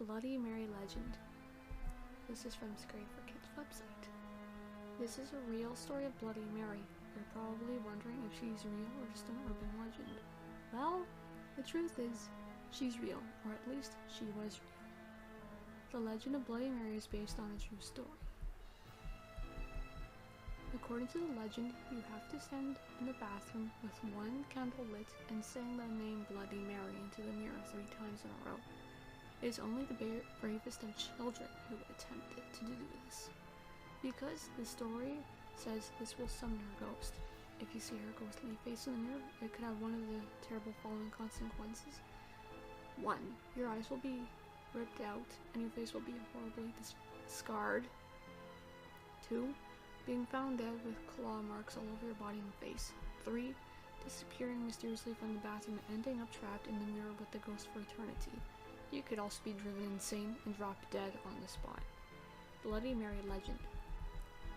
Bloody Mary legend. This is from Scary for Kids website. This is a real story of Bloody Mary. You're probably wondering if she's real or just an urban legend. Well, the truth is, she's real, or at least she was real. The legend of Bloody Mary is based on a true story. According to the legend, you have to stand in the bathroom with one candle lit and saying the name Bloody Mary into the mirror 3 times in a row. It is only the bravest of children who would attempt to do this, because the story says this will summon her ghost. If you see her ghostly face in the mirror, it could have one of the terrible following consequences. 1. Your eyes will be ripped out and your face will be horribly scarred. 2. Being found dead with claw marks all over your body and face. 3. Disappearing mysteriously from the bathroom and ending up trapped in the mirror with the ghost for eternity. You could also be driven insane and drop dead on the spot. Bloody Mary legend.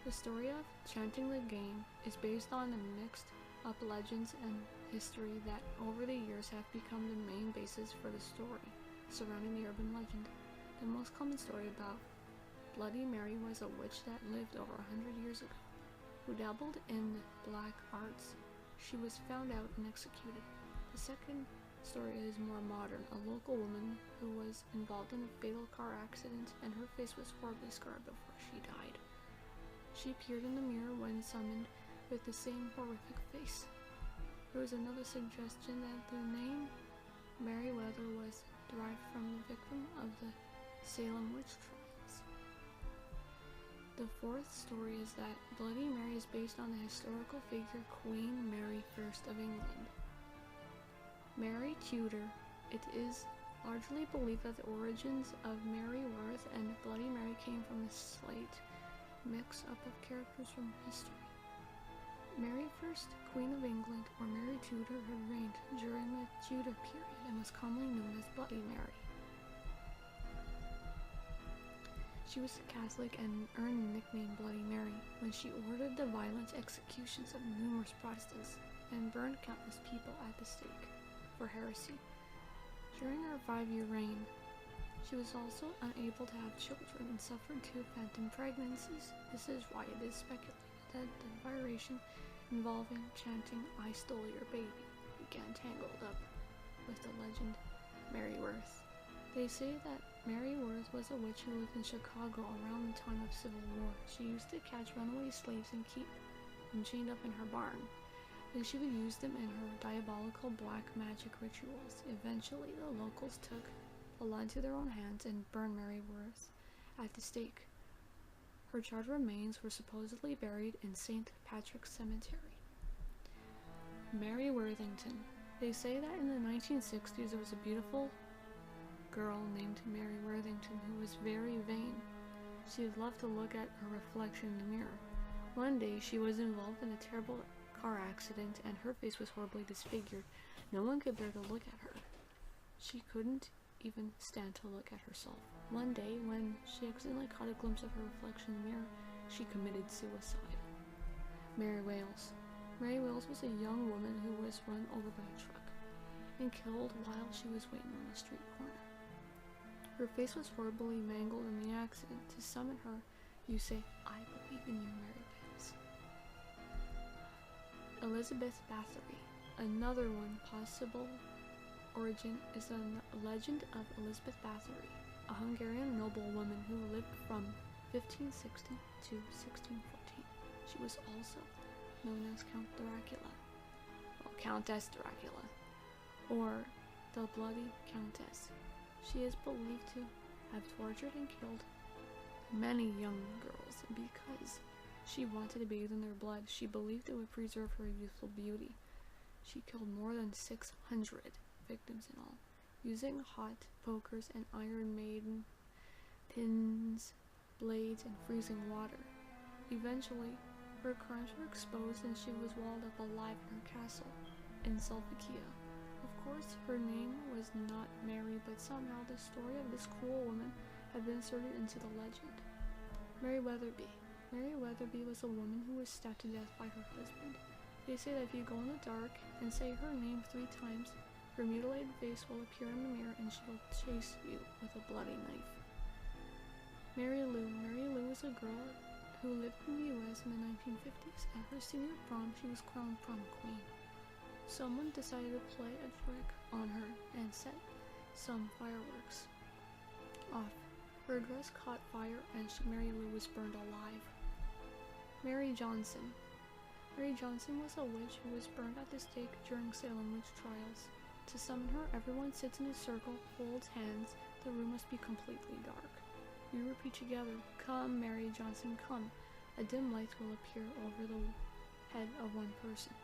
The story of chanting the game is based on the mixed up legends and history that over the years have become the main basis for the story surrounding the urban legend. The most common story about Bloody Mary was a witch that lived over 100 years ago, who dabbled in black arts. She was found out and executed. The second story is more modern. A local woman who was involved in a fatal car accident and her face was horribly scarred before she died. She appeared in the mirror when summoned with the same horrific face. There was another suggestion that the name Meriwether was derived from the victim of the Salem witch trials. The fourth story is that Bloody Mary is based on the historical figure Queen Mary I of England. Mary Tudor. It is largely believed that the origins of Mary Worth and Bloody Mary came from the slight mix-up of characters from history. Mary I, Queen of England, or Mary Tudor, had reigned during the Tudor period and was commonly known as Bloody Mary. She was a Catholic and earned the nickname Bloody Mary when she ordered the violent executions of numerous Protestants and burned countless people at the stake for heresy. During her 5-year reign, she was also unable to have children and suffered 2 phantom pregnancies. This is why it is speculated that the variation involving chanting "I stole your baby" began tangled up with the legend Mary Worth. They say that Mary Worth was a witch who lived in Chicago around the time of Civil War. She used to catch runaway slaves and keep them chained up in her barn. Then she would use them in her diabolical black magic rituals. Eventually, the locals took the law into their own hands and burned Mary Worth at the stake. Her charred remains were supposedly buried in St. Patrick's Cemetery. Mary Worthington. They say that in the 1960s there was a beautiful girl named Mary Worthington who was very vain. She loved to look at her reflection in the mirror. One day she was involved in a terrible car accident and her face was horribly disfigured. No one could bear to look at her. She couldn't even stand to look at herself. One day, when she accidentally caught a glimpse of her reflection in the mirror, she committed suicide. Mary Wales. Mary Wales was a young woman who was run over by a truck and killed while she was waiting on a street corner. Her face was horribly mangled in the accident. To summon her, you say, "I believe in you, Mary Wales." Elizabeth Bathory. Another one possible origin is the legend of Elizabeth Bathory, a Hungarian noblewoman who lived from 1560 to 1614. She was also known as Countess Dracula, or the Bloody Countess. She is believed to have tortured and killed many young girls because she wanted to bathe in their blood. She believed it would preserve her youthful beauty. She killed more than 600 victims in all, using hot pokers and Iron Maiden pins, blades, and freezing water. Eventually, her crimes were exposed and she was walled up alive in her castle in Slovakia. Of course, her name was not Mary, but somehow the story of this cruel woman had been inserted into the legend. Mary Weatherby. Mary Weatherby was a woman who was stabbed to death by her husband. They say that if you go in the dark and say her name 3 times, Her mutilated face will appear in the mirror and she will chase you with a bloody knife. Mary Lou. Mary Lou is a girl who lived in the US in the 1950s. At her senior prom, she was crowned prom queen. Someone decided to play a trick on her and set some fireworks off. Her dress caught fire and Mary Lou was burned alive. Mary Johnson. Mary Johnson was a witch who was burned at the stake during Salem witch trials. To summon her, everyone sits in a circle, holds hands. The room must be completely dark. You repeat together, "Come, Mary Johnson, come." A dim light will appear over the head of one person.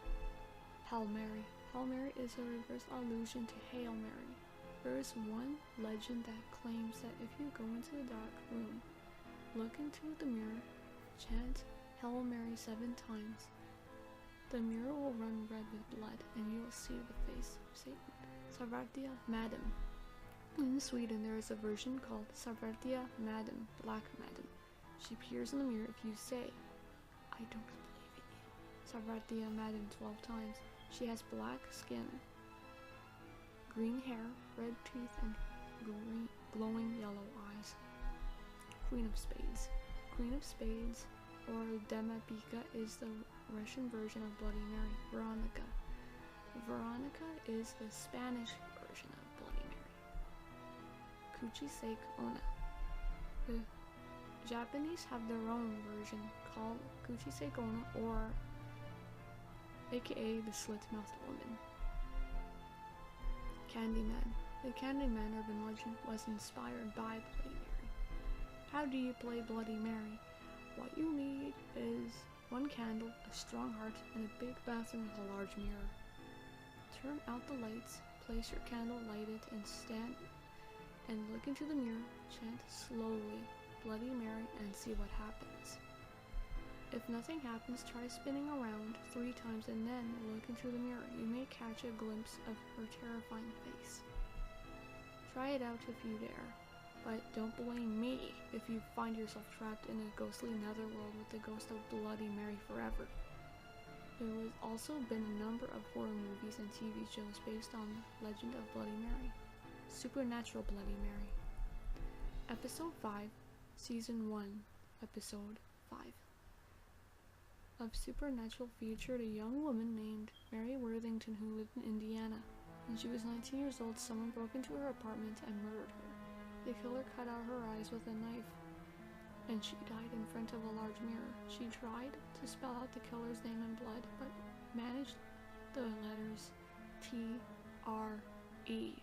Hail Mary. Hail Mary is a reverse allusion to Hail Mary. There is one legend that claims that if you go into the dark room, look into the mirror, chant Hail Mary 7 times, the mirror will run red with blood and you will see the face of Satan. Svartija Madam. In Sweden, there is a version called Svartija Madam, Black Madam. She appears in the mirror if you say, "I don't believe in you." Svartija Madam 12 times. She has black skin, green hair, red teeth, and glowing yellow eyes. Queen of Spades. Queen of Spades, or Demapika, is the Russian version of Bloody Mary. Veronica. Veronica is the Spanish version of Bloody Mary. Kuchisake Onna. The Japanese have their own version called Kuchisake Onna, or aka the Slit-Mouthed Woman. Candyman. The Candyman urban legend was inspired by Bloody Mary. How do you play Bloody Mary? What you need is one candle, a strong heart, and a big bathroom with a large mirror. Turn out the lights, place your candle lighted, and stand and look into the mirror, chant slowly Bloody Mary, and see what happens. If nothing happens, try spinning around 3 times and then look into the mirror. You may catch a glimpse of her terrifying face. Try it out if you dare, but don't blame me if you find yourself trapped in a ghostly netherworld with the ghost of Bloody Mary forever. There has also been a number of horror movies and TV shows based on the legend of Bloody Mary. Supernatural Bloody Mary. Episode 5, Season 1, Episode 5 of Supernatural featured a young woman named Mary Worthington who lived in Indiana. When she was 19 years old, someone broke into her apartment and murdered her. The killer cut out her eyes with a knife, and she died in front of a large mirror. She tried to spell out the killer's name in blood, but managed the letters T-R-E.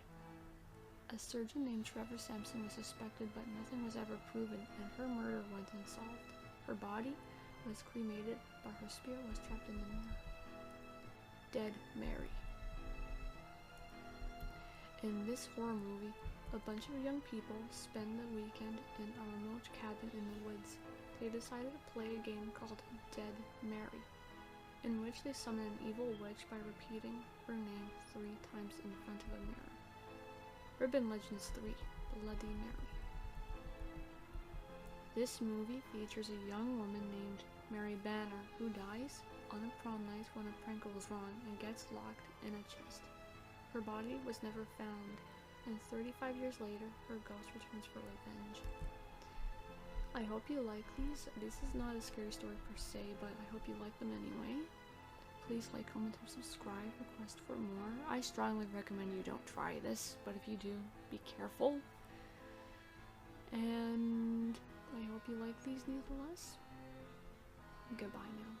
A surgeon named Trevor Sampson was suspected, but nothing was ever proven, and her murder went unsolved. Her body was cremated, but her spirit was trapped in the mirror. Dead Mary. In this horror movie, a bunch of young people spend the weekend in a remote cabin in the woods. They decided to play a game called Dead Mary, in which they summon an evil witch by repeating her name 3 times in front of a mirror. Urban Legends 3, Bloody Mary. This movie features a young woman named Mary Banner who dies on a prom night when a prank goes wrong and gets locked in a chest. Her body was never found, and 35 years later, her ghost returns for revenge. I hope you like these. This is not a scary story per se, but I hope you like them anyway. Please like, comment, and subscribe. Request for more. I strongly recommend you don't try this, but if you do, be careful. And I hope you like these nevertheless. Goodbye now.